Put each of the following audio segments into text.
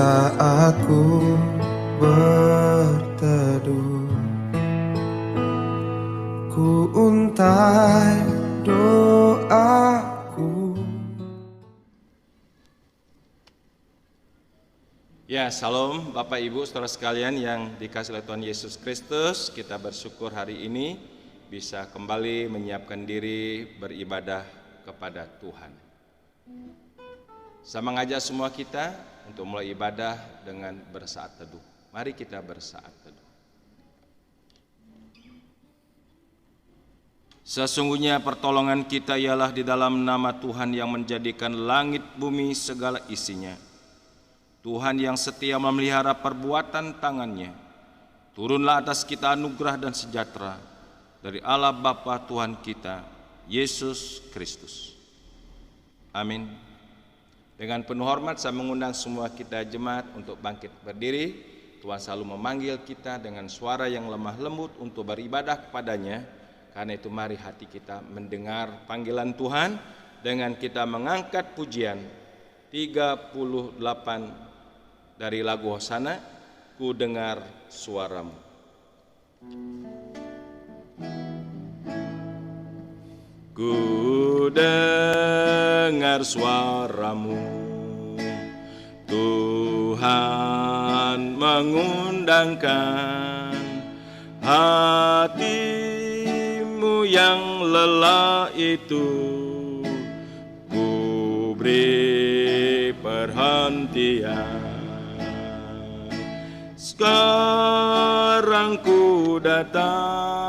saat ku berteduh, ku untai doaku. Ya, salam Bapak Ibu saudara sekalian yang dikasihi oleh Tuhan Yesus Kristus. Kita bersyukur hari ini bisa kembali menyiapkan diri beribadah kepada Tuhan. Saya mengajak semua kita untuk mulai ibadah dengan bersaat teduh. Mari kita bersaat teduh. Sesungguhnya pertolongan kita ialah di dalam nama Tuhan yang menjadikan langit bumi segala isinya. Tuhan yang setia memelihara perbuatan tangannya. Turunlah atas kita anugerah dan sejahtera dari Allah Bapa Tuhan kita, Yesus Kristus. Amin. Dengan penuh hormat saya mengundang semua kita jemaat untuk bangkit berdiri. Tuhan selalu memanggil kita dengan suara yang lemah lembut untuk beribadah kepadanya. Karena itu mari hati kita mendengar panggilan Tuhan dengan kita mengangkat pujian 38 dari lagu Hosana, Ku Dengar Suaramu. Ku dengar suaramu, Tuhan mengundangkan hatimu yang lelah itu. Ku beri perhentian. Sekarang ku datang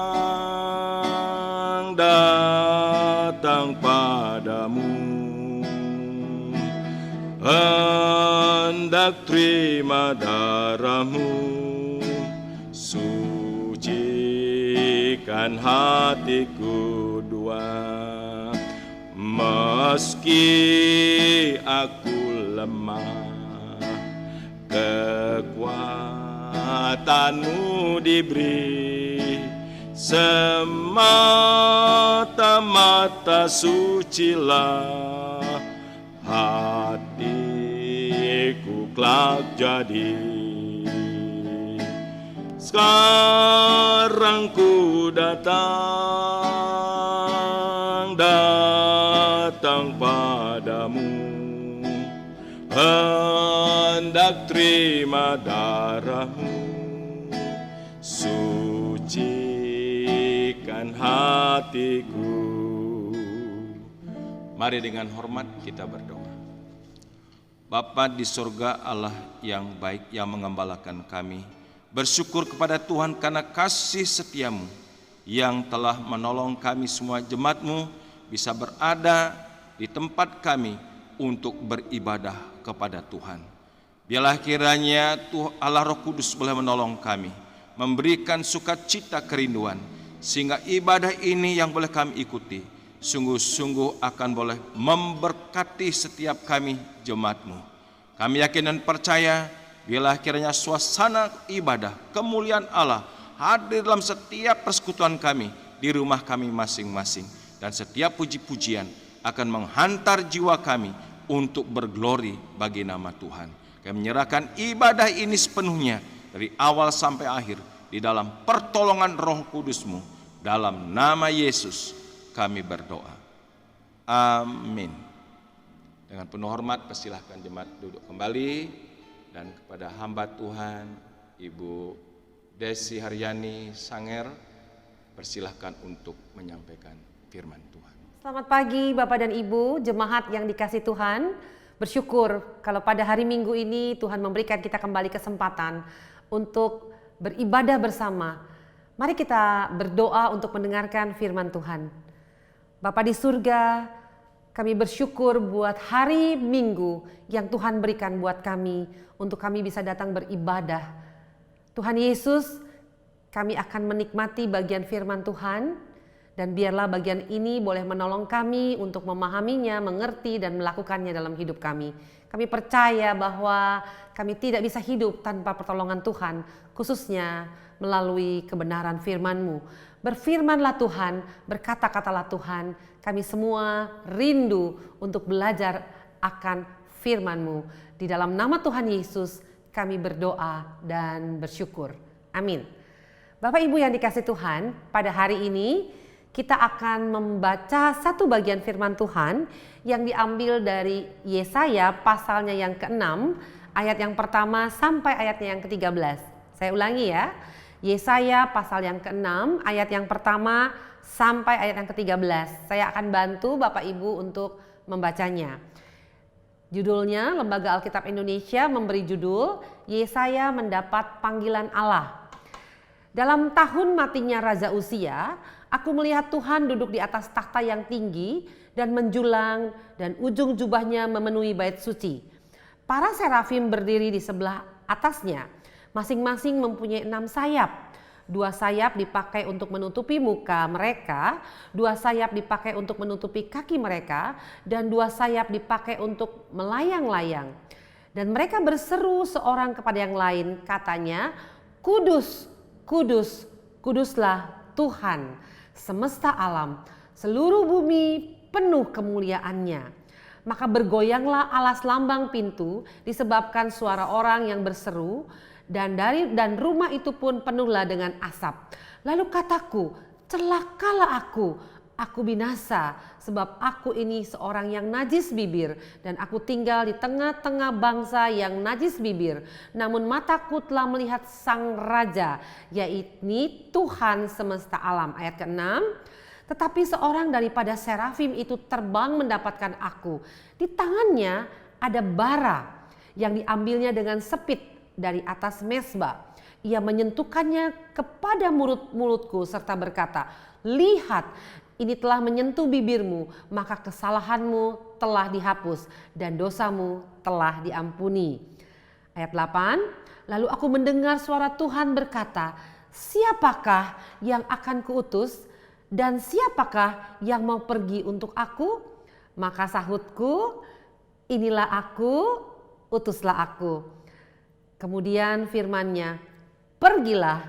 padamu, hendak terima darahmu, sucikan hatiku dua. Meski aku lemah, kekuatanmu diberi, semata-mata sucilah hatiku kelak jadi. Sekarang ku datang padamu, hendak terima darahmu, sucikan hatiku. Mari dengan hormat kita berdoa. Bapa di surga, Allah yang baik yang mengembalakan kami, bersyukur kepada Tuhan karena kasih setiamu yang telah menolong kami semua jemaat-Mu bisa berada di tempat kami untuk beribadah kepada Tuhan. Biarlah kiranya Allah Roh Kudus boleh menolong kami, memberikan sukacita kerinduan, sehingga ibadah ini yang boleh kami ikuti sungguh-sungguh akan boleh memberkati setiap kami jemaat-Mu. Kami yakin dan percaya biarlah kiranya suasana ibadah kemuliaan Allah hadir dalam setiap persekutuan kami di rumah kami masing-masing, dan setiap puji-pujian akan menghantar jiwa kami untuk berglori bagi nama Tuhan. Kami menyerahkan ibadah ini sepenuhnya dari awal sampai akhir di dalam pertolongan Roh Kudus-Mu. Dalam nama Yesus kami berdoa. Amin. Dengan penuh hormat persilahkan jemaat duduk kembali, dan kepada hamba Tuhan Ibu Desi Haryani Sanger persilahkan untuk menyampaikan firman Tuhan. Selamat pagi Bapak dan Ibu, jemaat yang dikasih Tuhan. Bersyukur kalau pada hari Minggu ini Tuhan memberikan kita kembali kesempatan untuk beribadah bersama. Mari kita berdoa untuk mendengarkan firman Tuhan. Bapa di surga, kami bersyukur buat hari Minggu yang Tuhan berikan buat kami untuk kami bisa datang beribadah. Tuhan Yesus, kami akan menikmati bagian firman Tuhan. Dan biarlah bagian ini boleh menolong kami untuk memahaminya, mengerti dan melakukannya dalam hidup kami. Kami percaya bahwa kami tidak bisa hidup tanpa pertolongan Tuhan, khususnya melalui kebenaran firman-Mu. Berfirmanlah Tuhan, berkata-katalah Tuhan, kami semua rindu untuk belajar akan firman-Mu. Di dalam nama Tuhan Yesus kami berdoa dan bersyukur. Amin. Bapak Ibu yang dikasih Tuhan, pada hari ini kita akan membaca satu bagian firman Tuhan yang diambil dari Yesaya pasalnya yang ke-6, ayat yang pertama sampai ayatnya yang ke-13. Saya ulangi ya, Yesaya pasal yang ke-6, ayat yang pertama sampai ayat yang ke-13. Saya akan bantu Bapak Ibu untuk membacanya. Judulnya, Lembaga Alkitab Indonesia memberi judul, Yesaya mendapat panggilan Allah. Dalam tahun matinya Raja Uzia, aku melihat Tuhan duduk di atas takhta yang tinggi dan menjulang, dan ujung jubahnya memenuhi bait suci. Para serafim berdiri di sebelah atasnya, masing-masing mempunyai 6 sayap. 2 sayap dipakai untuk menutupi muka mereka, 2 sayap dipakai untuk menutupi kaki mereka, dan 2 sayap dipakai untuk melayang-layang. Dan mereka berseru seorang kepada yang lain, katanya, Kudus, kudus, kuduslah Tuhan semesta alam, seluruh bumi penuh kemuliaannya. Maka bergoyanglah alas lambang pintu disebabkan suara orang yang berseru, dan rumah itu pun penuhlah dengan asap. Lalu kataku, celakalah aku binasa, sebab aku ini seorang yang najis bibir, dan aku tinggal di tengah-tengah bangsa yang najis bibir. Namun mataku telah melihat Sang Raja, yaitu Tuhan semesta alam. Ayat ke-6, tetapi seorang daripada serafim itu terbang mendapatkan aku. Di tangannya ada bara yang diambilnya dengan sepit dari atas mezbah. Ia menyentuhkannya kepada mulutku serta berkata, lihat, ini telah menyentuh bibirmu, maka kesalahanmu telah dihapus dan dosamu telah diampuni. Ayat 8, lalu aku mendengar suara Tuhan berkata, siapakah yang akan kuutus dan siapakah yang mau pergi untuk aku? Maka sahutku, inilah aku, utuslah aku. Kemudian firman-Nya, pergilah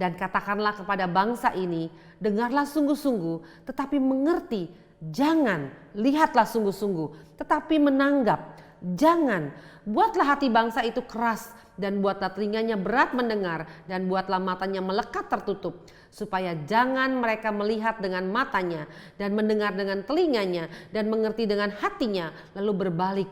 dan katakanlah kepada bangsa ini, dengarlah sungguh-sungguh, tetapi mengerti, jangan, lihatlah sungguh-sungguh, tetapi menanggap, jangan. Buatlah hati bangsa itu keras, dan buatlah telinganya berat mendengar, dan buatlah matanya melekat tertutup, supaya jangan mereka melihat dengan matanya, dan mendengar dengan telinganya, dan mengerti dengan hatinya, lalu berbalik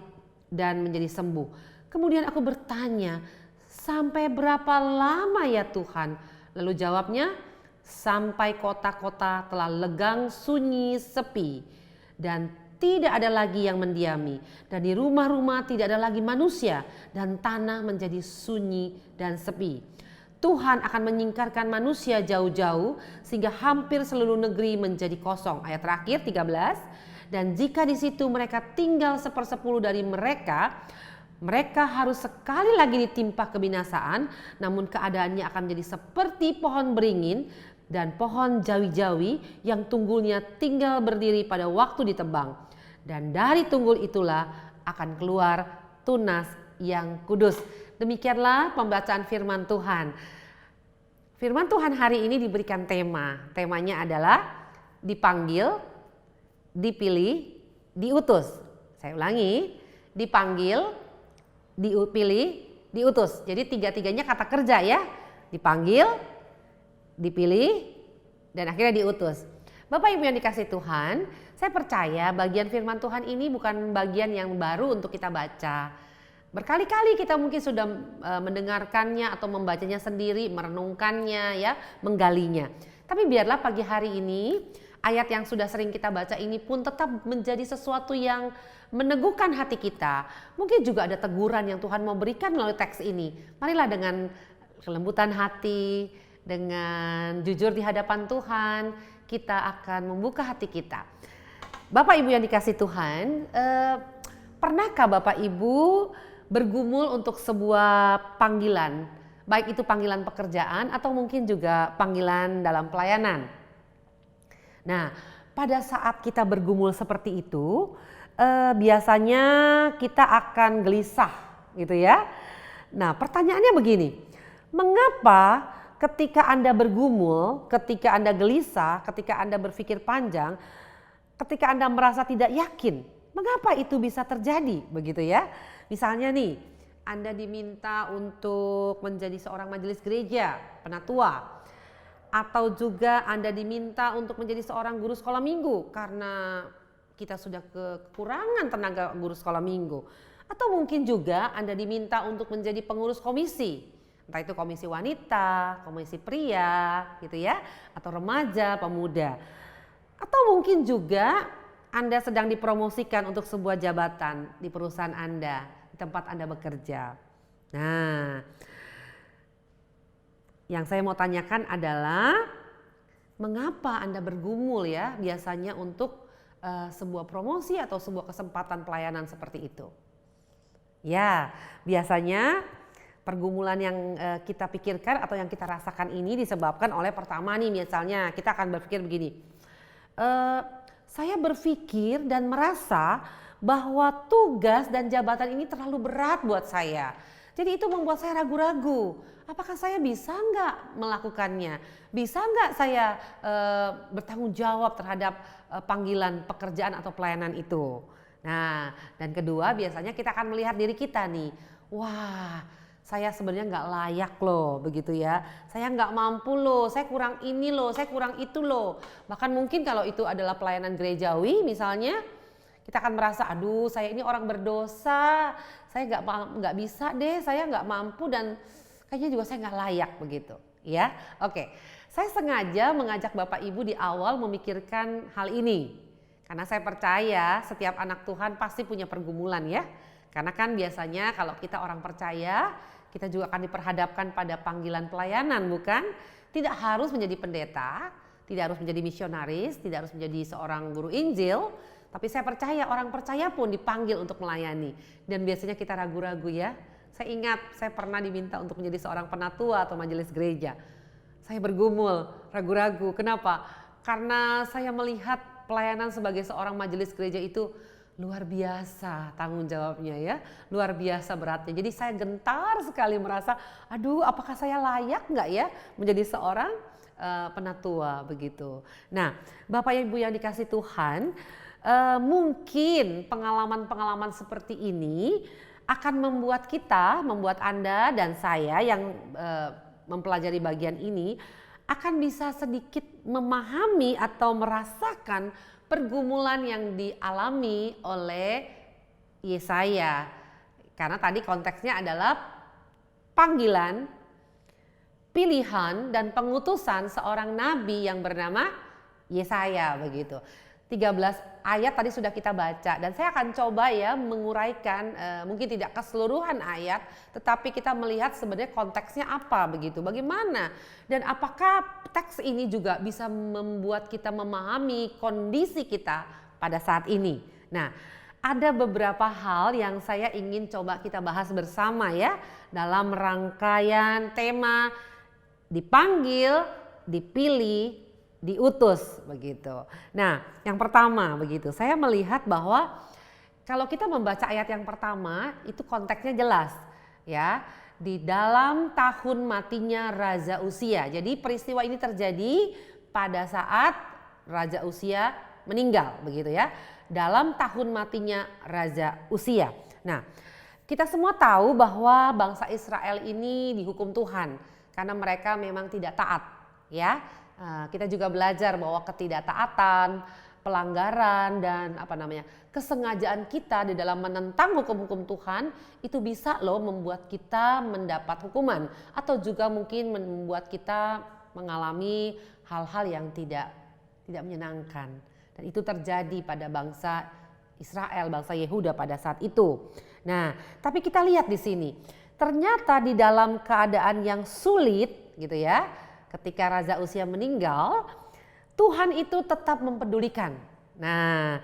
dan menjadi sembuh. Kemudian aku bertanya, sampai berapa lama ya Tuhan? Lalu jawabnya, sampai kota-kota telah legang sunyi sepi dan tidak ada lagi yang mendiami, dan di rumah-rumah tidak ada lagi manusia, dan tanah menjadi sunyi dan sepi. Tuhan akan menyingkarkan manusia jauh-jauh sehingga hampir seluruh negeri menjadi kosong. Ayat terakhir 13, dan jika di situ mereka tinggal 1/10 dari mereka harus sekali lagi ditimpa kebinasaan, namun keadaannya akan menjadi seperti pohon beringin dan pohon jawi-jawi yang tunggulnya tinggal berdiri pada waktu ditebang. Dan dari tunggul itulah akan keluar tunas yang kudus. Demikianlah pembacaan firman Tuhan. Firman Tuhan hari ini diberikan tema. Temanya adalah dipanggil, dipilih, diutus. Saya ulangi, dipanggil, dipilih, diutus. Jadi tiga-tiganya kata kerja ya. Dipanggil, dipilih, dan akhirnya diutus. Bapak Ibu yang dikasih Tuhan, saya percaya bagian firman Tuhan ini bukan bagian yang baru untuk kita baca. Berkali-kali kita mungkin sudah mendengarkannya atau membacanya sendiri, merenungkannya ya, menggalinya. Tapi biarlah pagi hari ini ayat yang sudah sering kita baca ini pun tetap menjadi sesuatu yang meneguhkan hati kita. Mungkin juga ada teguran yang Tuhan mau berikan melalui teks ini. Marilah dengan kelembutan hati, dengan jujur di hadapan Tuhan, kita akan membuka hati kita. Bapak Ibu yang dikasih Tuhan, pernahkah Bapak Ibu bergumul untuk sebuah panggilan, baik itu panggilan pekerjaan atau mungkin juga panggilan dalam pelayanan? Nah, pada saat kita bergumul seperti itu, biasanya kita akan gelisah gitu ya. Nah, pertanyaannya begini, mengapa ketika Anda bergumul, ketika Anda gelisah, ketika Anda berpikir panjang, ketika Anda merasa tidak yakin, Mengapa itu bisa terjadi begitu ya? Misalnya nih, Anda diminta untuk menjadi seorang majelis gereja, penatua. Atau juga Anda diminta untuk menjadi seorang guru sekolah minggu karena kita sudah kekurangan tenaga guru sekolah minggu. Atau mungkin juga Anda diminta untuk menjadi pengurus komisi. Entah itu komisi wanita, komisi pria gitu ya, atau remaja, pemuda. Atau mungkin juga Anda sedang dipromosikan untuk sebuah jabatan di perusahaan Anda, di tempat Anda bekerja. Nah, yang saya mau tanyakan adalah mengapa Anda bergumul ya biasanya untuk sebuah promosi atau sebuah kesempatan pelayanan seperti itu? Ya, biasanya pergumulan yang kita pikirkan atau yang kita rasakan ini disebabkan oleh pertama nih, misalnya kita akan berpikir begini, saya berpikir dan merasa bahwa tugas dan jabatan ini terlalu berat buat saya. Jadi itu membuat saya ragu-ragu, apakah saya bisa nggak melakukannya? Bisa nggak saya bertanggung jawab terhadap panggilan pekerjaan atau pelayanan itu? Nah, dan kedua biasanya kita akan melihat diri kita nih, wah saya sebenarnya nggak layak loh begitu ya, saya nggak mampu loh, saya kurang ini loh, saya kurang itu loh. Bahkan mungkin kalau itu adalah pelayanan gerejawi misalnya, kita akan merasa aduh saya ini orang berdosa, saya nggak bisa deh, saya nggak mampu dan kayaknya juga saya nggak layak begitu ya. Oke, saya sengaja mengajak Bapak Ibu di awal memikirkan hal ini. Karena saya percaya setiap anak Tuhan pasti punya pergumulan ya. Karena kan biasanya kalau kita orang percaya, kita juga akan diperhadapkan pada panggilan pelayanan, bukan? Tidak harus menjadi pendeta, tidak harus menjadi misionaris, tidak harus menjadi seorang guru Injil. Tapi saya percaya orang percaya pun dipanggil untuk melayani. Dan biasanya kita ragu-ragu ya. Saya ingat saya pernah diminta untuk menjadi seorang penatua atau majelis gereja. Saya bergumul, ragu-ragu. Kenapa? Karena saya melihat pelayanan sebagai seorang majelis gereja itu luar biasa tanggung jawabnya ya, luar biasa beratnya. Jadi saya gentar sekali merasa, aduh apakah saya layak nggak ya menjadi seorang penatua begitu. Nah, Bapak Ibu yang dikasih Tuhan, mungkin pengalaman-pengalaman seperti ini akan membuat kita, membuat Anda dan saya yang mempelajari bagian ini akan bisa sedikit memahami atau merasakan pergumulan yang dialami oleh Yesaya. Karena tadi konteksnya adalah panggilan, pilihan dan pengutusan seorang nabi yang bernama Yesaya begitu. 13 ayat tadi sudah kita baca dan saya akan coba ya menguraikan mungkin tidak keseluruhan ayat, tetapi kita melihat sebenarnya konteksnya apa begitu, bagaimana dan apakah teks ini juga bisa membuat kita memahami kondisi kita pada saat ini. Nah, ada beberapa hal yang saya ingin coba kita bahas bersama ya dalam rangkaian tema dipanggil, dipilih, diutus begitu. Nah, yang pertama begitu, saya melihat bahwa kalau kita membaca ayat yang pertama itu konteksnya jelas ya, di dalam tahun matinya Raja Uzia. Jadi peristiwa ini terjadi pada saat Raja Uzia meninggal begitu ya, dalam tahun matinya Raja Uzia. Nah, kita semua tahu bahwa bangsa Israel ini dihukum Tuhan karena mereka memang tidak taat ya. Kita juga belajar bahwa ketidaktaatan, pelanggaran dan kesengajaan kita di dalam menentang hukum-hukum Tuhan itu bisa loh membuat kita mendapat hukuman atau juga mungkin membuat kita mengalami hal-hal yang tidak menyenangkan. Dan itu terjadi pada bangsa Israel, bangsa Yehuda pada saat itu. Nah, tapi kita lihat di sini, ternyata di dalam keadaan yang sulit gitu ya, ketika Raja Uzia meninggal, Tuhan itu tetap mempedulikan. Nah,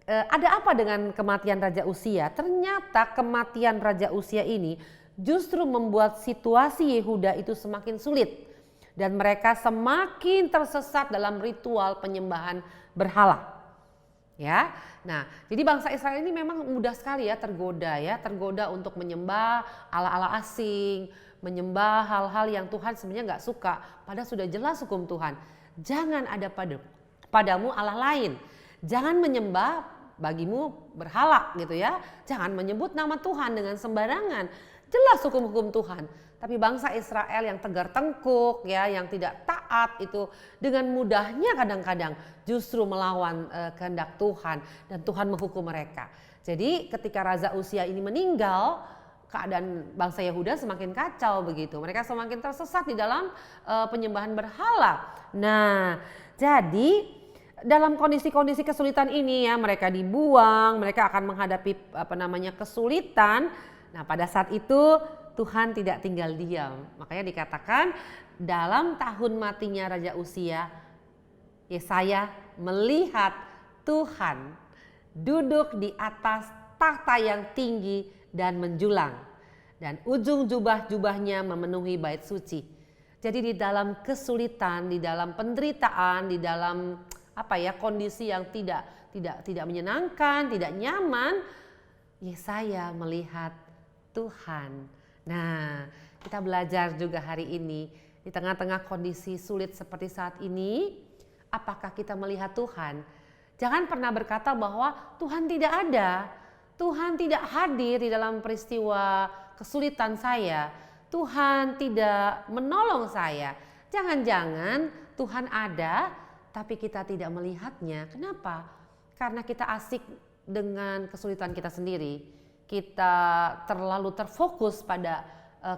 ada apa dengan kematian Raja Uzia? Ternyata kematian Raja Uzia ini justru membuat situasi Yehuda itu semakin sulit dan mereka semakin tersesat dalam ritual penyembahan berhala. Ya, nah jadi bangsa Israel ini memang mudah sekali ya tergoda untuk menyembah ala-ala asing, menyembah hal-hal yang Tuhan sebenarnya nggak suka. Padahal sudah jelas hukum Tuhan. Jangan ada padamu Allah lain. Jangan menyembah bagimu berhala gitu ya. Jangan menyebut nama Tuhan dengan sembarangan. Jelas hukum-hukum Tuhan. Tapi bangsa Israel yang tegar tengkuk ya, yang tidak taat itu dengan mudahnya kadang-kadang justru melawan kehendak Tuhan dan Tuhan menghukum mereka. Jadi ketika Raja Uzia ini meninggal, keadaan bangsa Yehuda semakin kacau begitu. Mereka semakin tersesat di dalam penyembahan berhala. Nah, jadi dalam kondisi-kondisi kesulitan ini ya, mereka dibuang, mereka akan menghadapi kesulitan. Nah, pada saat itu Tuhan tidak tinggal diam. Makanya dikatakan dalam tahun matinya Raja Uzia, Yesaya melihat Tuhan duduk di atas tahta yang tinggi dan menjulang. Dan ujung jubah-jubahnya memenuhi bait suci. Jadi di dalam kesulitan, di dalam penderitaan, di dalam kondisi yang tidak menyenangkan, tidak nyaman, Yesaya melihat Tuhan. Nah, kita belajar juga hari ini di tengah-tengah kondisi sulit seperti saat ini, apakah kita melihat Tuhan? Jangan pernah berkata bahwa Tuhan tidak ada, Tuhan tidak hadir di dalam peristiwa kesulitan saya, Tuhan tidak menolong saya. Jangan-jangan Tuhan ada, tapi kita tidak melihatnya. Kenapa? Karena kita asik dengan kesulitan kita sendiri. Kita terlalu terfokus pada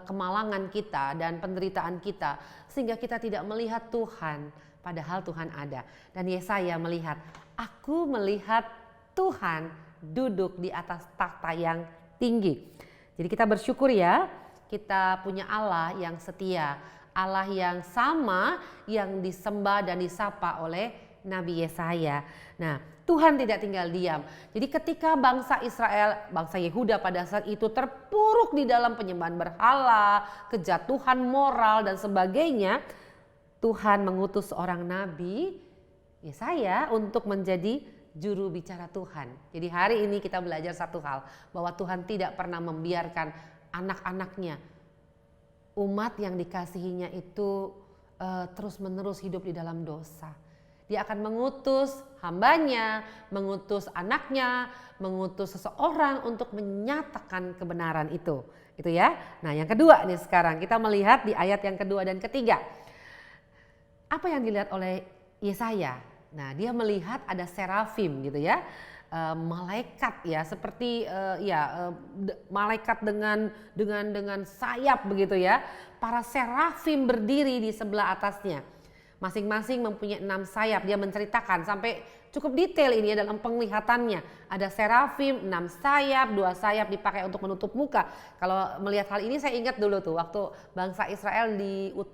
kemalangan kita dan penderitaan kita sehingga kita tidak melihat Tuhan, padahal Tuhan ada. Dan Yesaya melihat, aku melihat Tuhan duduk di atas takhta yang tinggi. Jadi kita bersyukur ya, kita punya Allah yang setia, Allah yang sama yang disembah dan disapa oleh Nabi Yesaya. Nah, Tuhan tidak tinggal diam. Jadi ketika bangsa Israel, bangsa Yehuda pada saat itu terpuruk di dalam penyembahan berhala, kejatuhan moral dan sebagainya, Tuhan mengutus seorang nabi, Yesaya, untuk menjadi juru bicara Tuhan. Jadi hari ini kita belajar satu hal, bahwa Tuhan tidak pernah membiarkan anak-anaknya, umat yang dikasihinya itu terus-menerus hidup di dalam dosa. Dia akan mengutus hambanya, mengutus anaknya, mengutus seseorang untuk menyatakan kebenaran itu. Itu ya. Nah, yang kedua nih sekarang kita melihat di ayat yang kedua dan ketiga. Apa yang dilihat oleh Yesaya? Nah, dia melihat ada serafim gitu ya. Malaikat ya, seperti malaikat dengan sayap begitu ya. Para serafim berdiri di sebelah atasnya. Masing-masing mempunyai 6 sayap. Dia menceritakan sampai cukup detail ini dalam penglihatannya. Ada serafim, 6 sayap, 2 sayap dipakai untuk menutup muka. Kalau melihat hal ini saya ingat dulu tuh waktu bangsa Israel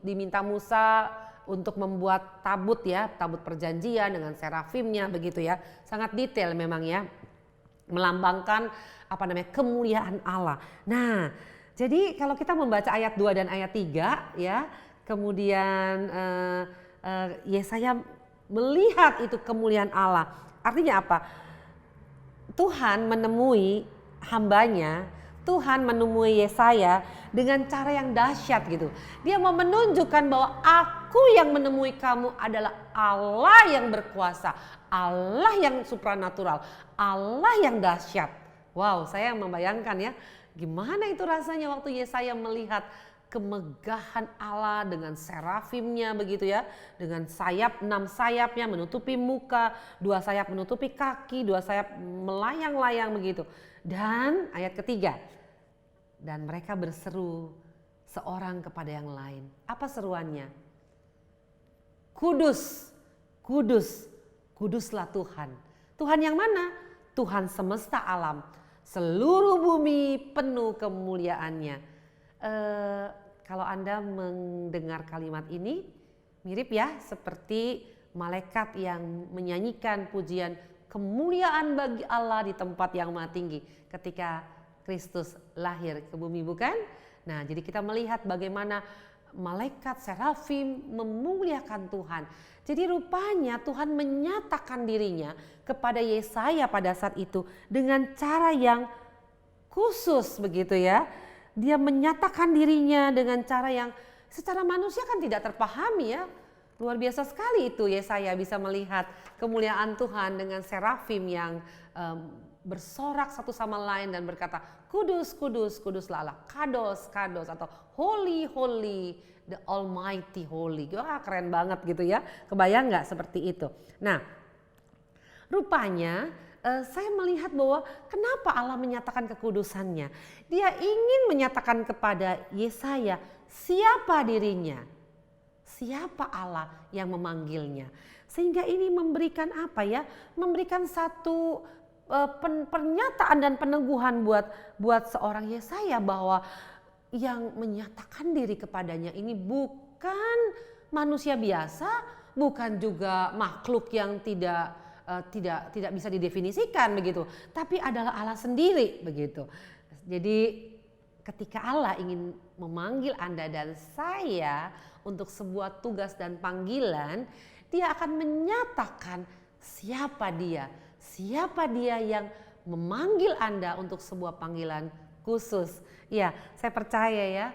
diminta Musa untuk membuat tabut ya, tabut perjanjian dengan serafimnya begitu ya. Sangat detail memang ya. Melambangkan kemuliaan Allah. Nah, jadi kalau kita membaca ayat 2 dan ayat 3 ya, kemudian Yesaya melihat itu kemuliaan Allah. Artinya apa? Tuhan menemui hambanya, Tuhan menemui Yesaya dengan cara yang dahsyat gitu. Dia mau menunjukkan bahwa aku yang menemui kamu adalah Allah yang berkuasa, Allah yang supranatural, Allah yang dahsyat. Wow, saya membayangkan ya, gimana itu rasanya waktu Yesaya melihat kemegahan Allah dengan serafimnya begitu ya, dengan sayap, 6 sayapnya menutupi muka, 2 sayap menutupi kaki, 2 sayap melayang-layang begitu. Dan ayat ketiga, dan mereka berseru seorang kepada yang lain. Apa seruannya? Kudus, kudus, kuduslah Tuhan. Tuhan yang mana? Tuhan semesta alam, seluruh bumi penuh kemuliaannya. Kalau Anda mendengar kalimat ini mirip ya seperti malaikat yang menyanyikan pujian kemuliaan bagi Allah di tempat yang maha tinggi ketika Kristus lahir ke bumi, bukan? Nah, jadi kita melihat bagaimana malaikat serafim memuliakan Tuhan. Jadi rupanya Tuhan menyatakan dirinya kepada Yesaya pada saat itu dengan cara yang khusus begitu ya. Dia menyatakan dirinya dengan cara yang secara manusia kan tidak terpahami ya. Luar biasa sekali itu Yesaya bisa melihat kemuliaan Tuhan dengan serafim yang bersorak satu sama lain dan berkata, kudus, kudus, kuduslah Allah, kados, kados, atau holy, holy, the almighty holy. Wah, keren banget gitu ya, kebayang nggak seperti itu? Nah, rupanya saya melihat bahwa kenapa Allah menyatakan kekudusannya. Dia ingin menyatakan kepada Yesaya siapa dirinya, siapa Allah yang memanggilnya. Sehingga ini memberikan apa ya? Memberikan satu pernyataan dan peneguhan buat seorang Yesaya bahwa yang menyatakan diri kepadanya ini bukan manusia biasa, bukan juga makhluk yang tidak bisa didefinisikan begitu, tapi adalah Allah sendiri begitu. Jadi ketika Allah ingin memanggil Anda dan saya untuk sebuah tugas dan panggilan, Dia akan menyatakan siapa dia yang memanggil Anda untuk sebuah panggilan khusus. Ya, saya percaya ya,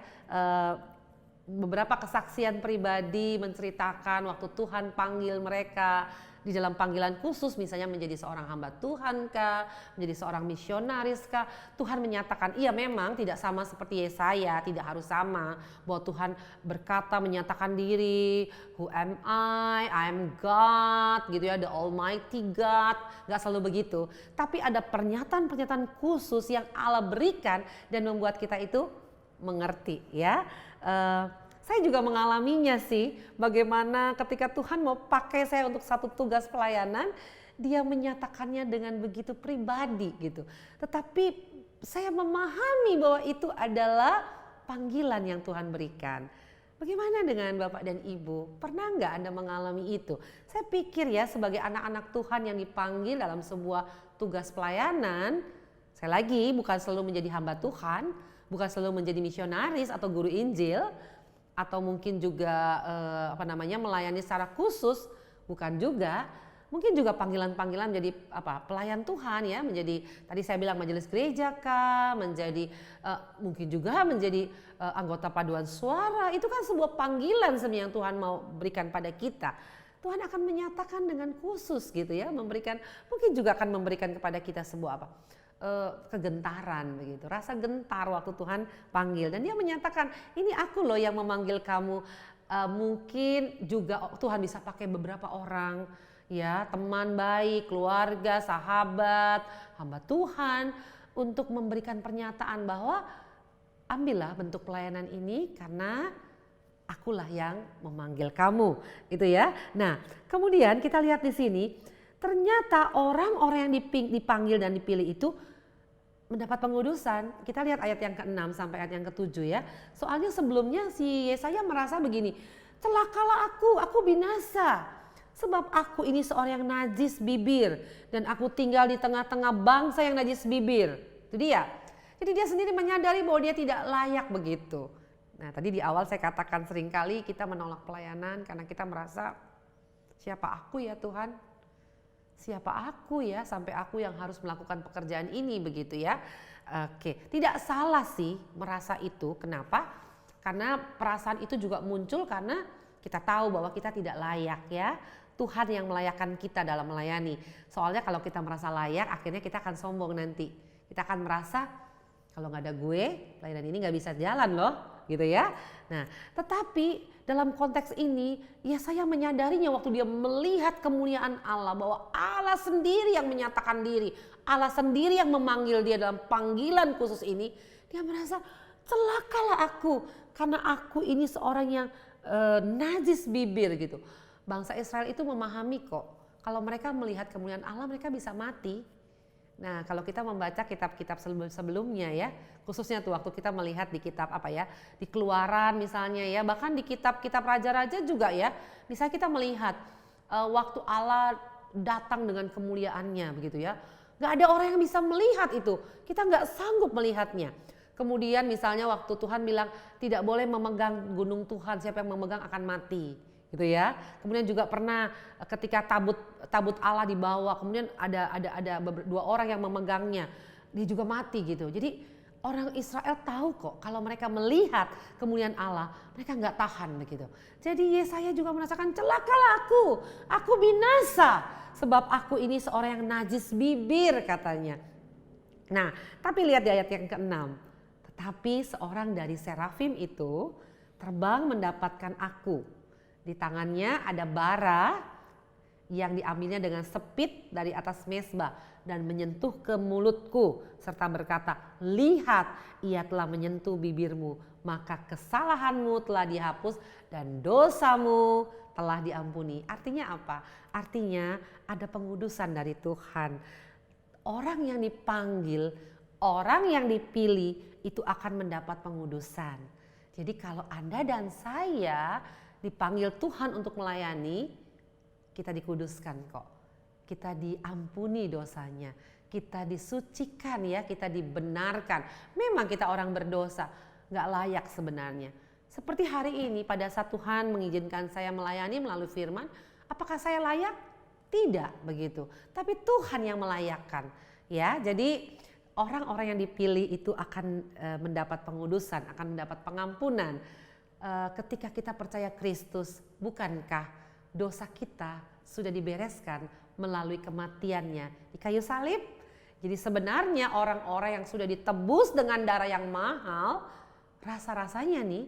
beberapa kesaksian pribadi menceritakan waktu Tuhan panggil mereka di dalam panggilan khusus, misalnya menjadi seorang hamba Tuhan kah, menjadi seorang misionaris kah, Tuhan menyatakan, iya memang tidak sama seperti Yesaya, tidak harus sama, bahwa Tuhan berkata menyatakan diri, who am I am God gitu ya, the almighty God, gak selalu begitu. Tapi ada pernyataan-pernyataan khusus yang Allah berikan dan membuat kita itu mengerti ya. Saya juga mengalaminya sih, bagaimana ketika Tuhan mau pakai saya untuk satu tugas pelayanan, Dia menyatakannya dengan begitu pribadi gitu. Tetapi saya memahami bahwa itu adalah panggilan yang Tuhan berikan. Bagaimana dengan Bapak dan Ibu? Pernah nggak Anda mengalami itu? Saya pikir ya, sebagai anak-anak Tuhan yang dipanggil dalam sebuah tugas pelayanan, saya lagi bukan selalu menjadi hamba Tuhan, bukan selalu menjadi misionaris atau guru Injil, atau mungkin juga melayani secara khusus, bukan juga. Mungkin juga panggilan-panggilan menjadi pelayan Tuhan ya, menjadi tadi saya bilang majelis gereja kah, menjadi mungkin juga menjadi anggota paduan suara. Itu kan sebuah panggilan sebenarnya yang Tuhan mau berikan pada kita. Tuhan akan menyatakan dengan khusus gitu ya, memberikan, mungkin juga akan memberikan kepada kita sebuah kegentaran begitu, rasa gentar waktu Tuhan panggil, dan Dia menyatakan, ini aku loh yang memanggil kamu. Mungkin juga Tuhan bisa pakai beberapa orang ya, teman baik, keluarga, sahabat, hamba Tuhan, untuk memberikan pernyataan bahwa ambillah bentuk pelayanan ini karena akulah yang memanggil kamu gitu ya. Nah, kemudian kita lihat di sini, ternyata orang-orang yang dipanggil dan dipilih itu mendapat pengudusan. Kita lihat ayat yang ke-6 sampai ayat yang ke-7 ya. Soalnya sebelumnya si Yesaya merasa begini, celakalah aku binasa. Sebab aku ini seorang yang najis bibir dan aku tinggal di tengah-tengah bangsa yang najis bibir. Itu dia. Jadi dia sendiri menyadari bahwa dia tidak layak begitu. Nah, tadi di awal saya katakan seringkali kita menolak pelayanan karena kita merasa, siapa aku ya Tuhan? Siapa aku ya sampai aku yang harus melakukan pekerjaan ini begitu ya. Oke, tidak salah sih merasa itu. Kenapa? Karena perasaan itu juga muncul karena kita tahu bahwa kita tidak layak ya. Tuhan yang melayakkan kita dalam melayani. Soalnya kalau kita merasa layak, akhirnya kita akan sombong nanti. Kita akan merasa kalau nggak ada gue, pelayanan ini nggak bisa jalan loh, gitu ya. Nah, tetapi dalam konteks ini, ya saya menyadarinya waktu dia melihat kemuliaan Allah, bahwa Allah sendiri yang menyatakan diri, Allah sendiri yang memanggil dia dalam panggilan khusus ini, dia merasa celakalah aku karena aku ini seorang yang najis bibir gitu. Bangsa Israel itu memahami kok, kalau mereka melihat kemuliaan Allah mereka bisa mati. Nah, kalau kita membaca kitab-kitab sebelumnya ya, khususnya tuh waktu kita melihat di kitab di Keluaran misalnya ya, bahkan di kitab-kitab raja-raja juga ya, misalnya kita melihat waktu Allah datang dengan kemuliaannya begitu ya, gak ada orang yang bisa melihat itu, kita gak sanggup melihatnya. Kemudian misalnya waktu Tuhan bilang tidak boleh memegang gunung Tuhan, siapa yang memegang akan mati. Gitu ya. Kemudian juga pernah ketika tabut Allah dibawa, kemudian ada dua orang yang memegangnya, dia juga mati gitu. Jadi Orang Israel tahu kok kalau mereka melihat kemuliaan Allah, mereka nggak tahan begitu. Jadi Yesaya juga merasakan celakalah aku binasa sebab aku ini seorang yang najis bibir katanya. Nah, tapi lihat di ayat yang ke-6. Tetapi seorang dari serafim itu terbang mendapatkan aku. Di tangannya ada bara yang diambilnya dengan sepit dari atas mezbah dan menyentuh ke mulutku serta berkata, lihat ia telah menyentuh bibirmu, maka kesalahanmu telah dihapus dan dosamu telah diampuni. Artinya apa? Artinya ada pengudusan dari Tuhan. Orang yang dipanggil, orang yang dipilih itu akan mendapat pengudusan. Jadi kalau Anda dan saya dipanggil Tuhan untuk melayani, kita dikuduskan kok. Kita diampuni dosanya, kita disucikan ya, kita dibenarkan. Memang kita orang berdosa, gak layak sebenarnya. Seperti hari ini pada saat Tuhan mengizinkan saya melayani melalui firman, apakah saya layak? Tidak begitu, tapi Tuhan yang melayakkan. Ya, jadi orang-orang yang dipilih itu akan mendapat pengudusan, akan mendapat pengampunan. Ketika kita percaya Kristus, bukankah dosa kita sudah dibereskan melalui kematiannya di kayu salib? Jadi sebenarnya orang-orang yang sudah ditebus dengan darah yang mahal, rasa-rasanya nih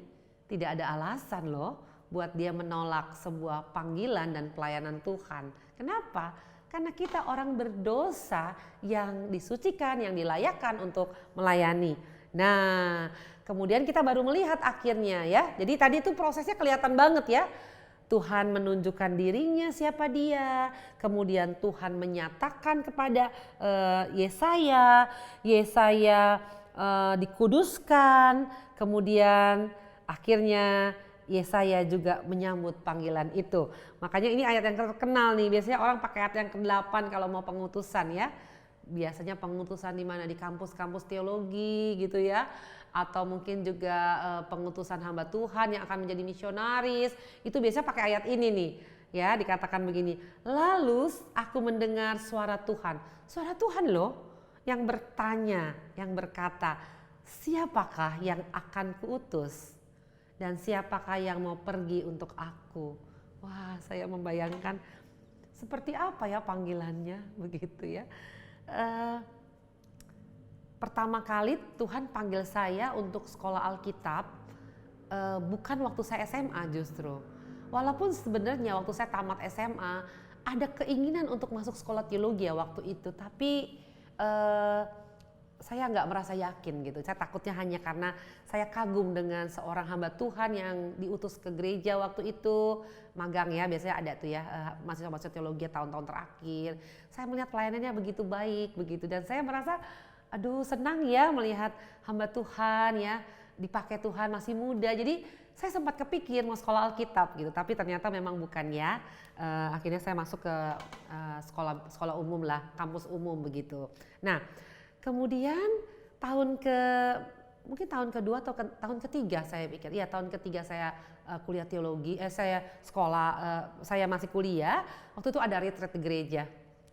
tidak ada alasan loh buat dia menolak sebuah panggilan dan pelayanan Tuhan. Kenapa? Karena kita orang berdosa yang disucikan, yang dilayakkan untuk melayani. Nah, kemudian kita baru melihat akhirnya ya. Jadi tadi itu prosesnya kelihatan banget ya. Tuhan menunjukkan dirinya siapa dia, kemudian Tuhan menyatakan kepada Yesaya dikuduskan, kemudian akhirnya Yesaya juga menyambut panggilan itu. Makanya ini ayat yang terkenal nih, biasanya orang pakai ayat yang ke-8 kalau mau pengutusan ya. Biasanya pengutusan di mana? Di kampus-kampus teologi gitu ya. Atau mungkin juga pengutusan hamba Tuhan yang akan menjadi misionaris, itu biasanya pakai ayat ini nih ya, dikatakan begini, lalu aku mendengar suara Tuhan loh yang bertanya, yang berkata, siapakah yang akan kuutus dan siapakah yang mau pergi untuk aku. Wah, saya membayangkan seperti apa ya panggilannya begitu ya. Pertama kali Tuhan panggil saya untuk sekolah Alkitab bukan waktu saya SMA justru. Walaupun sebenarnya waktu saya tamat SMA ada keinginan untuk masuk sekolah teologi ya waktu itu. Tapi saya nggak merasa yakin gitu. Saya takutnya hanya karena saya kagum dengan seorang hamba Tuhan yang diutus ke gereja waktu itu. Magang ya, biasanya ada tuh ya mahasiswa-mahasiswa teologi tahun-tahun terakhir. Saya melihat pelayanannya begitu baik begitu. Dan saya merasa aduh senang ya melihat hamba Tuhan ya dipakai Tuhan masih muda. Jadi saya sempat kepikir mau sekolah Alkitab gitu, tapi ternyata memang bukan ya. Akhirnya saya masuk ke sekolah umum lah, kampus umum begitu. Nah kemudian tahun kedua atau tahun ketiga saya pikir, iya tahun ketiga saya kuliah teologi, saya sekolah, saya masih kuliah. Waktu itu ada retreat di gereja.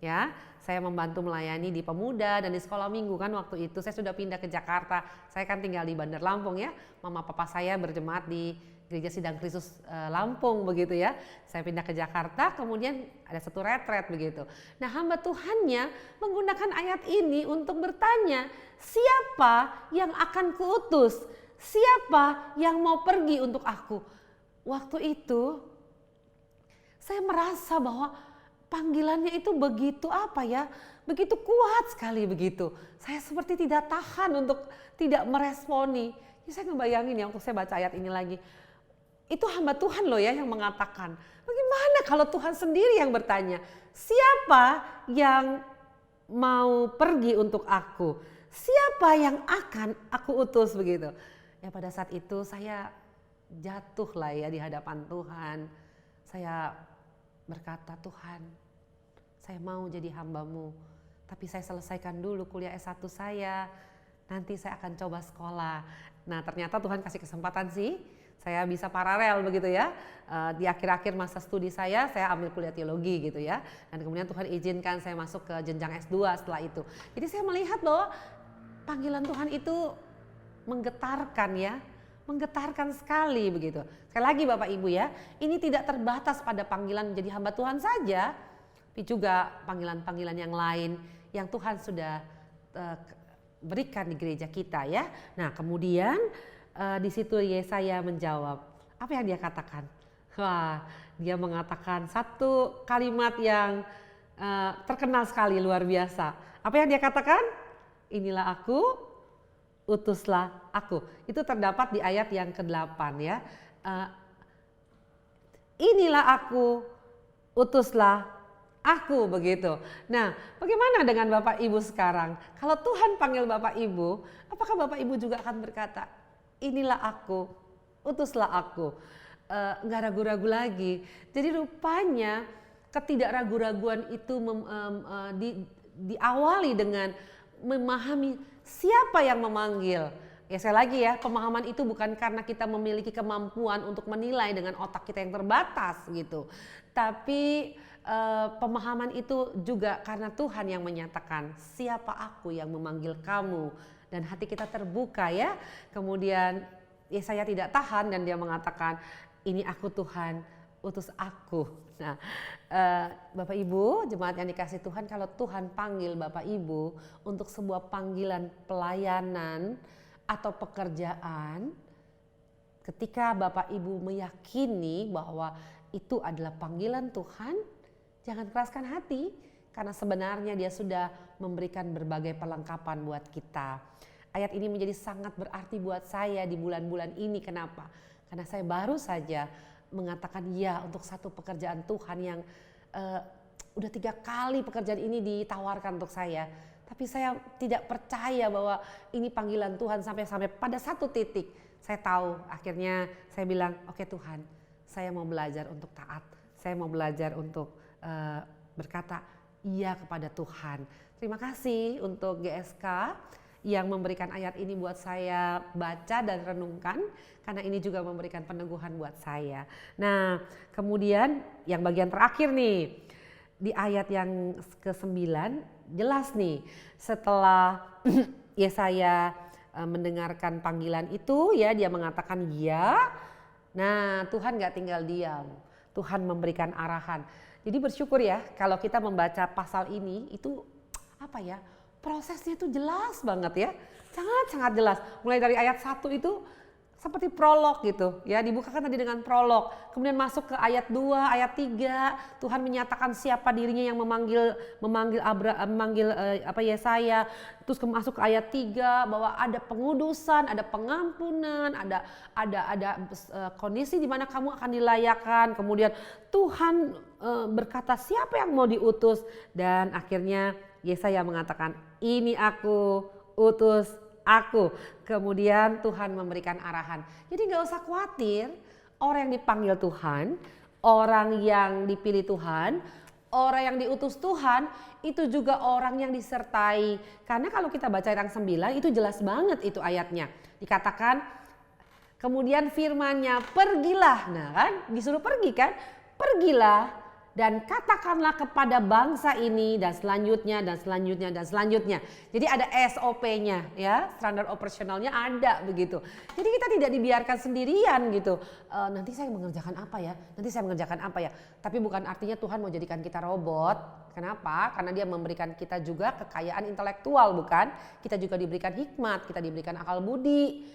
Ya, saya membantu melayani di pemuda dan di sekolah minggu kan waktu itu. Saya sudah pindah ke Jakarta. Saya kan tinggal di Bandar Lampung ya. Mama papa saya berjemaat di Gereja Sidang Kristus Lampung begitu ya. Saya pindah ke Jakarta, kemudian ada satu retret begitu. Nah, hamba Tuhannya menggunakan ayat ini untuk bertanya, siapa yang akan kuutus? Siapa yang mau pergi untuk aku? Waktu itu saya merasa bahwa panggilannya itu begitu apa ya, begitu kuat sekali begitu. Saya seperti tidak tahan untuk tidak meresponi. Ya, saya ngebayangin ya waktu saya baca ayat ini lagi. Itu hamba Tuhan loh ya yang mengatakan. Bagaimana kalau Tuhan sendiri yang bertanya, siapa yang mau pergi untuk aku? Siapa yang akan aku utus begitu. Ya pada saat itu saya jatuh lah ya di hadapan Tuhan. Saya berkata, Tuhan, saya mau jadi hamba-Mu, tapi saya selesaikan dulu kuliah S1 saya, nanti saya akan coba sekolah. Nah ternyata Tuhan kasih kesempatan sih, saya bisa paralel begitu ya. Di akhir-akhir masa studi saya ambil kuliah teologi gitu ya. Dan kemudian Tuhan izinkan saya masuk ke jenjang S2 setelah itu. Jadi saya melihat bahwa panggilan Tuhan itu menggetarkan ya, menggetarkan sekali begitu. Sekali lagi Bapak Ibu ya, ini tidak terbatas pada panggilan menjadi hamba Tuhan saja, tapi juga panggilan-panggilan yang lain yang Tuhan sudah berikan di gereja kita ya. Nah kemudian di situ Yesaya menjawab, apa yang dia katakan? Wah, dia mengatakan satu kalimat yang terkenal sekali, luar biasa. Apa yang dia katakan? Inilah aku, utuslah aku. Itu terdapat di ayat yang ke-8 ya. Inilah aku, utuslah aku, begitu. Nah, bagaimana dengan Bapak Ibu sekarang? Kalau Tuhan panggil Bapak Ibu, apakah Bapak Ibu juga akan berkata, inilah aku, utuslah aku? Nggak ragu-ragu lagi. Jadi rupanya ketidakragu-raguan itu diawali dengan memahami siapa yang memanggil. Ya sekali lagi ya, pemahaman itu bukan karena kita memiliki kemampuan untuk menilai dengan otak kita yang terbatas gitu. Tapi pemahaman itu juga karena Tuhan yang menyatakan siapa aku yang memanggil kamu, dan hati kita terbuka ya. Kemudian Yesaya tidak tahan dan dia mengatakan, ini aku Tuhan, utus aku. Nah, Bapak Ibu, jemaat yang dikasih Tuhan, kalau Tuhan panggil Bapak Ibu untuk sebuah panggilan pelayanan atau pekerjaan, ketika Bapak Ibu meyakini bahwa itu adalah panggilan Tuhan, jangan keraskan hati, karena sebenarnya Dia sudah memberikan berbagai perlengkapan buat kita. Ayat ini menjadi sangat berarti buat saya di bulan-bulan ini. Kenapa? Karena saya baru saja mengatakan ya untuk satu pekerjaan Tuhan yang udah 3 kali pekerjaan ini ditawarkan untuk saya. Tapi saya tidak percaya bahwa ini panggilan Tuhan sampai pada satu titik. Saya tahu akhirnya saya bilang, oke Tuhan, saya mau belajar untuk taat. Saya mau belajar untuk berkata iya kepada Tuhan. Terima kasih untuk GSK yang memberikan ayat ini buat saya baca dan renungkan, karena ini juga memberikan peneguhan buat saya. Nah, kemudian yang bagian terakhir nih, di ayat yang ke-9 jelas nih, setelah Yesaya mendengarkan panggilan itu ya, dia mengatakan ya. Nah, Tuhan gak tinggal diam, Tuhan memberikan arahan. Jadi bersyukur ya kalau kita membaca pasal ini, itu apa ya, prosesnya itu jelas banget ya, sangat-sangat jelas. Mulai dari ayat 1 itu seperti prolog gitu ya, dibukakan tadi dengan prolog. Kemudian masuk ke ayat 2, ayat 3, Tuhan menyatakan siapa dirinya yang memanggil Yesaya. Terus masuk ke ayat 3 bahwa ada pengudusan, ada pengampunan, ada kondisi di mana kamu akan dilayakkan. Kemudian Tuhan berkata siapa yang mau diutus, dan akhirnya Yesaya mengatakan, ini aku, utus aku. Kemudian Tuhan memberikan arahan. Jadi gak usah khawatir, orang yang dipanggil Tuhan, orang yang dipilih Tuhan, orang yang diutus Tuhan, itu juga orang yang disertai. Karena kalau kita baca ayat 9 itu jelas banget itu ayatnya. Dikatakan kemudian firman-Nya, pergilah. Nah kan disuruh pergi kan, pergilah dan katakanlah kepada bangsa ini, dan selanjutnya, dan selanjutnya, dan selanjutnya. Jadi ada SOP-nya ya, standar operasionalnya ada begitu. Jadi kita tidak dibiarkan sendirian gitu. Nanti saya mengerjakan apa ya, nanti saya mengerjakan apa ya. Tapi bukan artinya Tuhan mau jadikan kita robot. Kenapa? Karena Dia memberikan kita juga kekayaan intelektual, bukan? Kita juga diberikan hikmat, kita diberikan akal budi.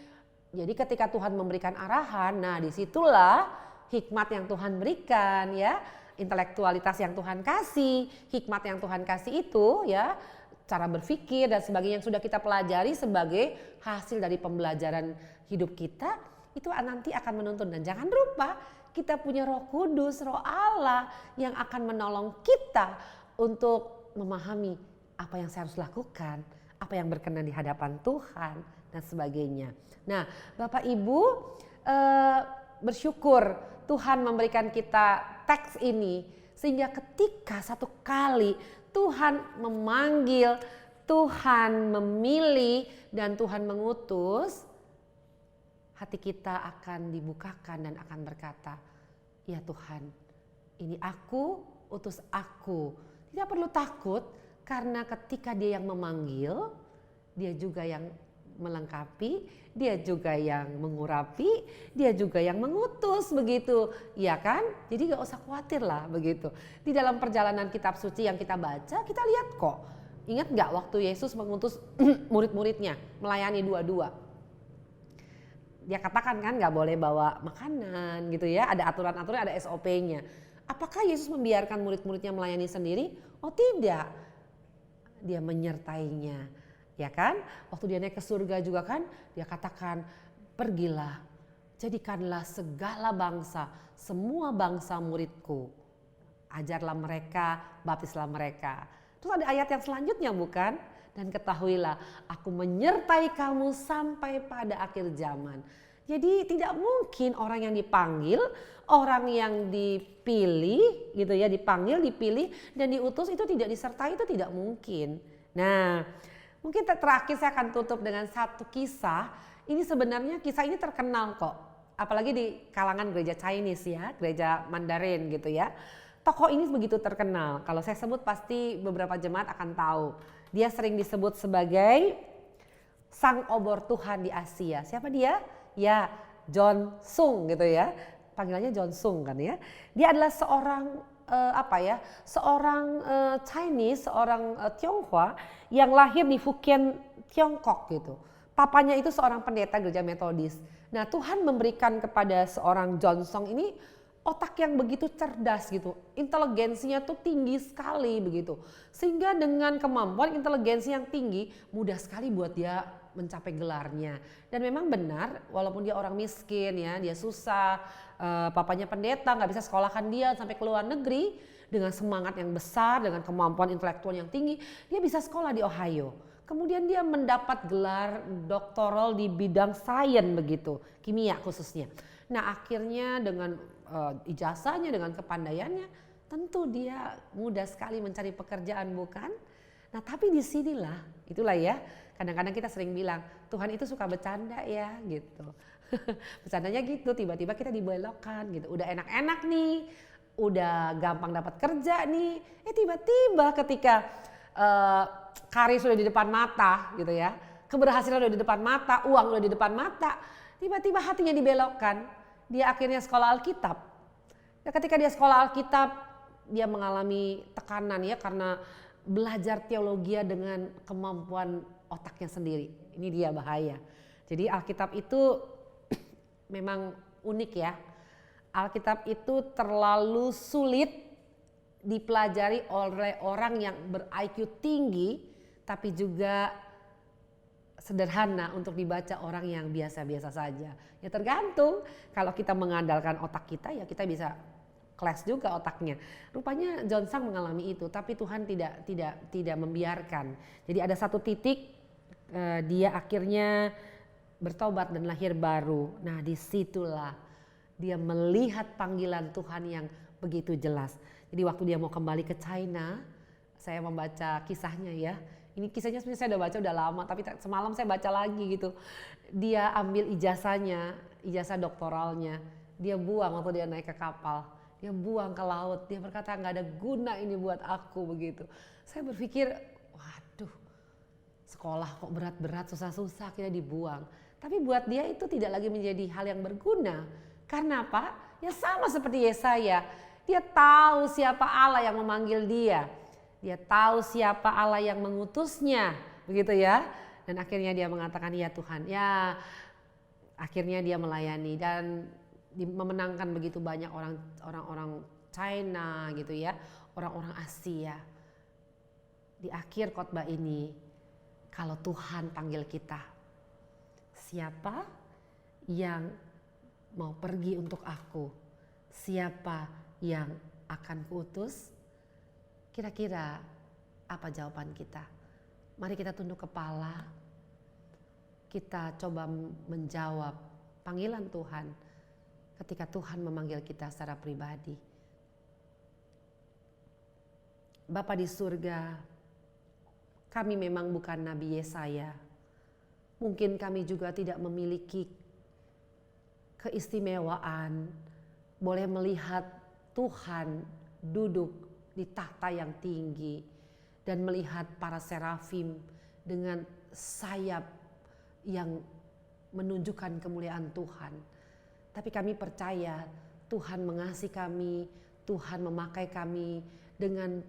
Jadi ketika Tuhan memberikan arahan, nah disitulah hikmat yang Tuhan berikan ya. Intelektualitas yang Tuhan kasih, hikmat yang Tuhan kasih itu ya, cara berpikir dan sebagainya yang sudah kita pelajari sebagai hasil dari pembelajaran hidup kita, itu nanti akan menuntun. Dan jangan lupa kita punya Roh Kudus, Roh Allah yang akan menolong kita untuk memahami apa yang saya harus lakukan, apa yang berkenan di hadapan Tuhan dan sebagainya. Nah, Bapak Ibu bersyukur Tuhan memberikan kita teks ini, sehingga ketika satu kali Tuhan memanggil, Tuhan memilih, dan Tuhan mengutus, hati kita akan dibukakan dan akan berkata, ya Tuhan, ini aku, utus aku. Tidak perlu takut, karena ketika Dia yang memanggil, Dia juga yang melengkapi, dia juga yang mengurapi, dia juga yang mengutus begitu, ya kan? Jadi gak usah khawatir lah begitu. Di dalam perjalanan kitab suci yang kita baca, kita lihat kok. Ingat gak waktu Yesus mengutus murid-muridnya melayani dua-dua? Dia katakan kan gak boleh bawa makanan gitu ya, ada aturan-aturan, ada SOP-nya. Apakah Yesus membiarkan murid-muridnya melayani sendiri? Oh tidak, dia menyertainya. Ya kan, waktu dia naik ke surga juga kan, dia katakan pergilah, jadikanlah segala bangsa, semua bangsa muridku. Ajarlah mereka, baptislah mereka. Terus ada ayat yang selanjutnya bukan? Dan ketahuilah aku menyertai kamu sampai pada akhir zaman. Jadi tidak mungkin orang yang dipanggil, orang yang dipilih gitu ya, dipanggil, dipilih dan diutus itu tidak disertai, itu tidak mungkin. Nah, mungkin terakhir saya akan tutup dengan satu kisah. Ini sebenarnya kisah ini terkenal kok. Apalagi di kalangan gereja Chinese ya, gereja Mandarin gitu ya. Tokoh ini begitu terkenal. Kalau saya sebut pasti beberapa jemaat akan tahu. Dia sering disebut sebagai sang obor Tuhan di Asia. Siapa dia? Ya, John Sung gitu ya. Panggilannya John Sung kan ya. Dia adalah seorang seorang Chinese, seorang Tionghoa yang lahir di Fukien, Tiongkok gitu. Papanya itu seorang pendeta gereja Metodis. Nah, Tuhan memberikan kepada seorang John Sung ini otak yang begitu cerdas gitu. Inteligensinya tuh tinggi sekali begitu. Sehingga dengan kemampuan inteligensi yang tinggi, mudah sekali buat dia mencapai gelarnya. Dan memang benar, walaupun dia orang miskin ya, dia susah, papanya pendeta, nggak bisa sekolahkan dia sampai ke luar negeri, dengan semangat yang besar, dengan kemampuan intelektual yang tinggi, dia bisa sekolah di Ohio. Kemudian dia mendapat gelar doktoral di bidang sains begitu, kimia khususnya. Nah akhirnya dengan ijazahnya, dengan kepandaiannya, tentu dia mudah sekali mencari pekerjaan bukan? Nah tapi disinilah, itulah ya, kadang-kadang kita sering bilang Tuhan itu suka bercanda ya gitu. Bercandanya gitu, tiba-tiba kita dibelokkan gitu. Udah enak-enak nih, udah gampang dapat kerja nih. Tiba-tiba ketika karir sudah di depan mata gitu ya. Keberhasilan sudah di depan mata, uang sudah di depan mata. Tiba-tiba hatinya dibelokkan. Dia akhirnya sekolah Alkitab. Ya, ketika dia sekolah Alkitab, dia mengalami tekanan ya karena belajar teologi dengan kemampuan otaknya sendiri. Ini dia bahaya. Jadi Alkitab itu memang unik ya. Alkitab itu terlalu sulit dipelajari oleh orang yang ber-IQ tinggi, tapi juga sederhana untuk dibaca orang yang biasa-biasa saja. Ya tergantung, kalau kita mengandalkan otak kita ya kita bisa kelas juga otaknya. Rupanya John Sung mengalami itu, tapi Tuhan tidak membiarkan. Jadi ada satu titik dia akhirnya bertobat dan lahir baru. Nah disitulah dia melihat panggilan Tuhan yang begitu jelas. Jadi waktu dia mau kembali ke China, saya membaca kisahnya ya. Ini kisahnya sebenarnya saya udah baca udah lama, tapi semalam saya baca lagi gitu. Dia ambil ijazahnya, ijazah doktoralnya, dia buang waktu dia naik ke kapal. Dia buang ke laut, dia berkata nggak ada guna ini buat aku begitu. Saya berpikir, waduh, sekolah kok berat-berat, susah-susah kita dibuang. Tapi buat dia itu tidak lagi menjadi hal yang berguna. Karena apa? Ya sama seperti Yesaya. Dia tahu siapa Allah yang memanggil dia. Dia tahu siapa Allah yang mengutusnya, begitu ya. Dan akhirnya dia mengatakan, ya Tuhan, ya akhirnya dia melayani dan memenangkan begitu banyak orang-orang China gitu ya, orang-orang Asia. Di akhir khotbah ini, kalau Tuhan panggil kita, siapa yang mau pergi untuk aku? Siapa yang akan kuutus? Kira-kira apa jawaban kita? Mari kita tunduk kepala, kita coba menjawab panggilan Tuhan ketika Tuhan memanggil kita secara pribadi. Bapa di surga, kami memang bukan Nabi Yesaya. Mungkin kami juga tidak memiliki keistimewaan boleh melihat Tuhan duduk di takhta yang tinggi dan melihat para serafim dengan sayap yang menunjukkan kemuliaan Tuhan. Tapi kami percaya Tuhan mengasihi kami, Tuhan memakai kami dengan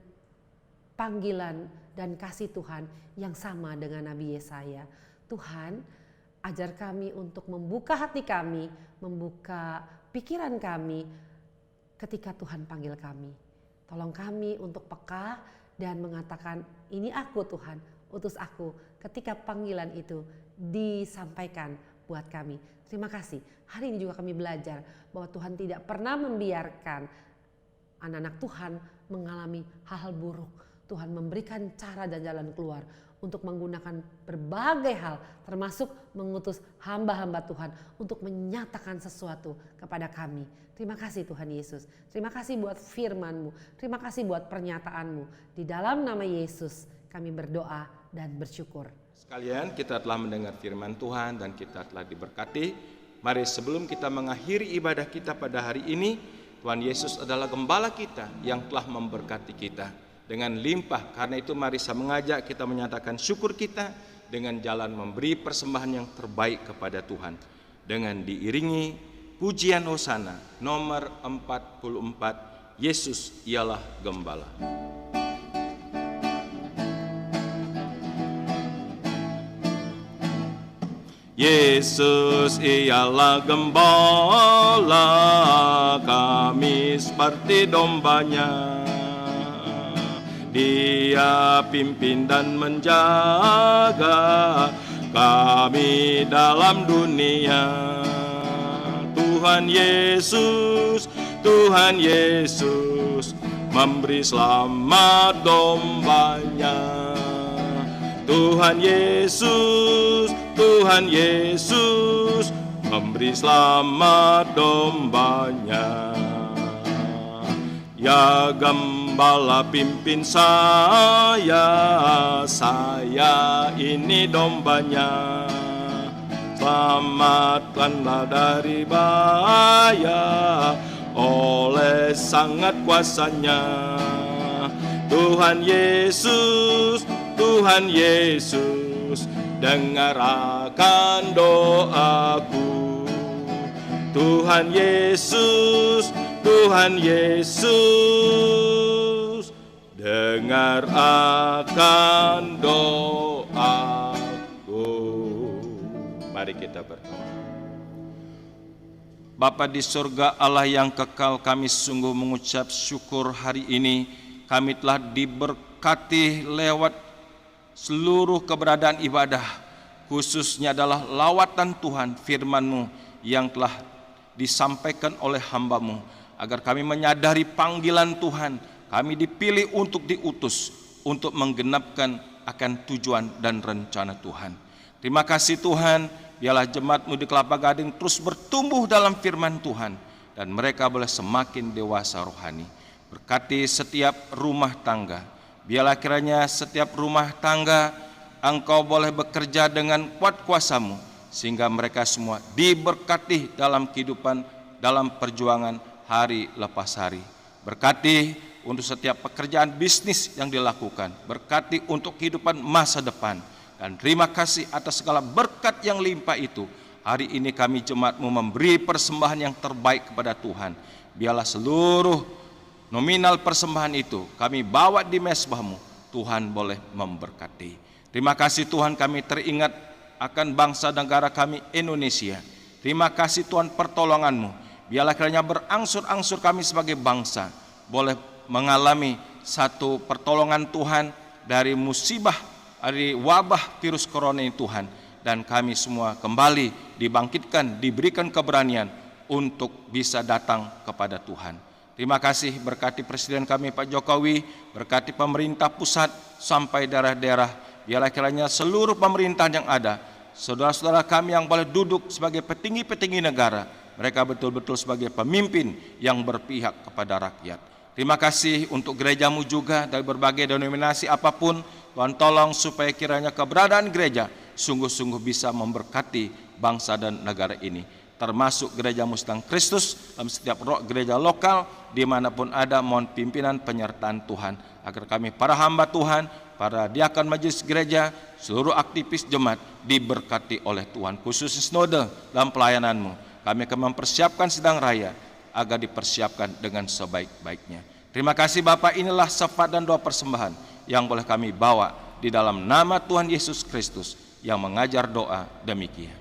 panggilan dan kasih Tuhan yang sama dengan Nabi Yesaya. Tuhan, ajar kami untuk membuka hati kami, membuka pikiran kami ketika Tuhan panggil kami. Tolong kami untuk peka dan mengatakan, ini aku Tuhan, utus aku, ketika panggilan itu disampaikan buat kami. Terima kasih. Hari ini juga kami belajar bahwa Tuhan tidak pernah membiarkan anak-anak Tuhan mengalami hal-hal buruk. Tuhan memberikan cara dan jalan keluar untuk menggunakan berbagai hal, termasuk mengutus hamba-hamba Tuhan untuk menyatakan sesuatu kepada kami. Terima kasih Tuhan Yesus. Terima kasih buat firman-Mu. Terima kasih buat pernyataan-Mu. Di dalam nama Yesus kami berdoa dan bersyukur. Sekalian, kita telah mendengar firman Tuhan dan kita telah diberkati. Mari sebelum kita mengakhiri ibadah kita pada hari ini, Tuhan Yesus adalah gembala kita yang telah memberkati kita dengan limpah. Karena itu mari saya mengajak kita menyatakan syukur kita dengan jalan memberi persembahan yang terbaik kepada Tuhan. Dengan diiringi pujian Hosana nomor 44, Yesus ialah gembala. Yesus ialah gembala kami seperti dombanya. Dia pimpin dan menjaga kami dalam dunia. Tuhan Yesus memberi selamat dombanya. Tuhan Yesus memberi selamat dombanya. Ya gembala pimpin saya ini dombanya. Selamatkanlah dari bahaya oleh sangat kuasanya. Tuhan Yesus, dengar akan doaku. Tuhan Yesus, dengar akan doaku. Mari kita berdoa. Bapa di surga, Allah yang kekal, kami sungguh mengucap syukur hari ini kami telah diberkati lewat seluruh keberadaan ibadah, khususnya adalah lawatan Tuhan, firman-Mu yang telah disampaikan oleh hamba-Mu, agar kami menyadari panggilan Tuhan, kami dipilih untuk diutus, untuk menggenapkan akan tujuan dan rencana Tuhan. Terima kasih Tuhan, biarlah jemaat-Mu di Kelapa Gading terus bertumbuh dalam firman Tuhan, dan mereka boleh semakin dewasa rohani. Berkati setiap rumah tangga, biarlah kiranya setiap rumah tangga Engkau boleh bekerja dengan kuat kuasa-Mu, sehingga mereka semua diberkati dalam kehidupan, dalam perjuangan hari lepas hari. Berkati untuk setiap pekerjaan bisnis yang dilakukan, berkati untuk kehidupan masa depan, dan terima kasih atas segala berkat yang limpah itu. Hari ini kami jemaat-Mu memberi persembahan yang terbaik kepada Tuhan. Biarlah seluruh nominal persembahan itu kami bawa di mezbah-Mu, Tuhan boleh memberkati. Terima kasih Tuhan, kami teringat akan bangsa negara kami Indonesia. Terima kasih Tuhan pertolongan-Mu. Biarlah kiranya berangsur-angsur kami sebagai bangsa boleh mengalami satu pertolongan Tuhan dari musibah, dari wabah virus corona ini Tuhan. Dan kami semua kembali dibangkitkan, diberikan keberanian untuk bisa datang kepada Tuhan. Terima kasih, berkati Presiden kami Pak Jokowi, berkati pemerintah pusat sampai daerah-daerah. Biarlah kiranya seluruh pemerintahan yang ada, saudara-saudara kami yang boleh duduk sebagai petinggi-petinggi negara, mereka betul-betul sebagai pemimpin yang berpihak kepada rakyat. Terima kasih untuk gereja-Mu juga dari berbagai denominasi apapun. Tuhan tolong supaya kiranya keberadaan gereja sungguh-sungguh bisa memberkati bangsa dan negara ini. termasuk Gereja Mustang Kristus, dalam setiap gereja lokal, dimanapun ada, mohon pimpinan penyertaan Tuhan, agar kami para hamba Tuhan, para diakan majelis gereja, seluruh aktivis jemaat diberkati oleh Tuhan, khusus sinode dalam pelayananmu. Kami akan mempersiapkan sidang raya, agar dipersiapkan dengan sebaik-baiknya. Terima kasih Bapak, inilah syafaat dan doa persembahan yang boleh kami bawa di dalam nama Tuhan Yesus Kristus yang mengajar doa demikian.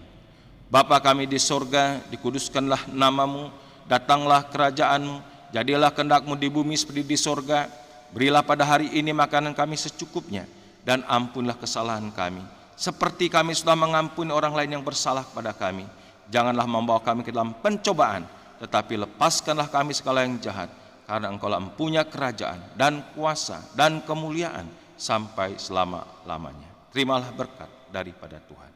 Bapa kami di sorga, dikuduskanlah namamu, datanglah kerajaanmu, jadilah kehendak-mu di bumi seperti di sorga. Berilah pada hari ini makanan kami secukupnya, dan ampunilah kesalahan kami, seperti kami sudah mengampuni orang lain yang bersalah kepada kami. Janganlah membawa kami ke dalam pencobaan, tetapi lepaskanlah kami segala yang jahat, karena Engkau-lah mempunyai kerajaan dan kuasa dan kemuliaan sampai selama-lamanya. Terimalah berkat daripada Tuhan.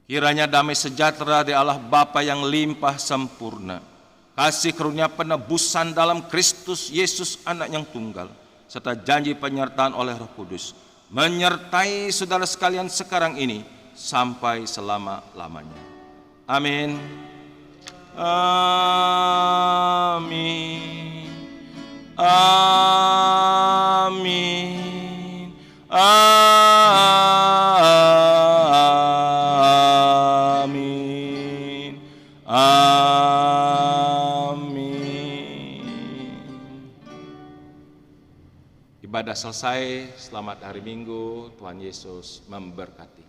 Kiranya damai sejahtera dari Allah Bapa yang limpah sempurna, kasih karunia penebusan dalam Kristus Yesus Anak yang tunggal, serta janji penyertaan oleh Roh Kudus, menyertai saudara sekalian sekarang ini sampai selama-lamanya. Amin. Amin. Amin. Amin. Amin. Ibadah selesai. Selamat hari Minggu. Tuhan Yesus memberkati.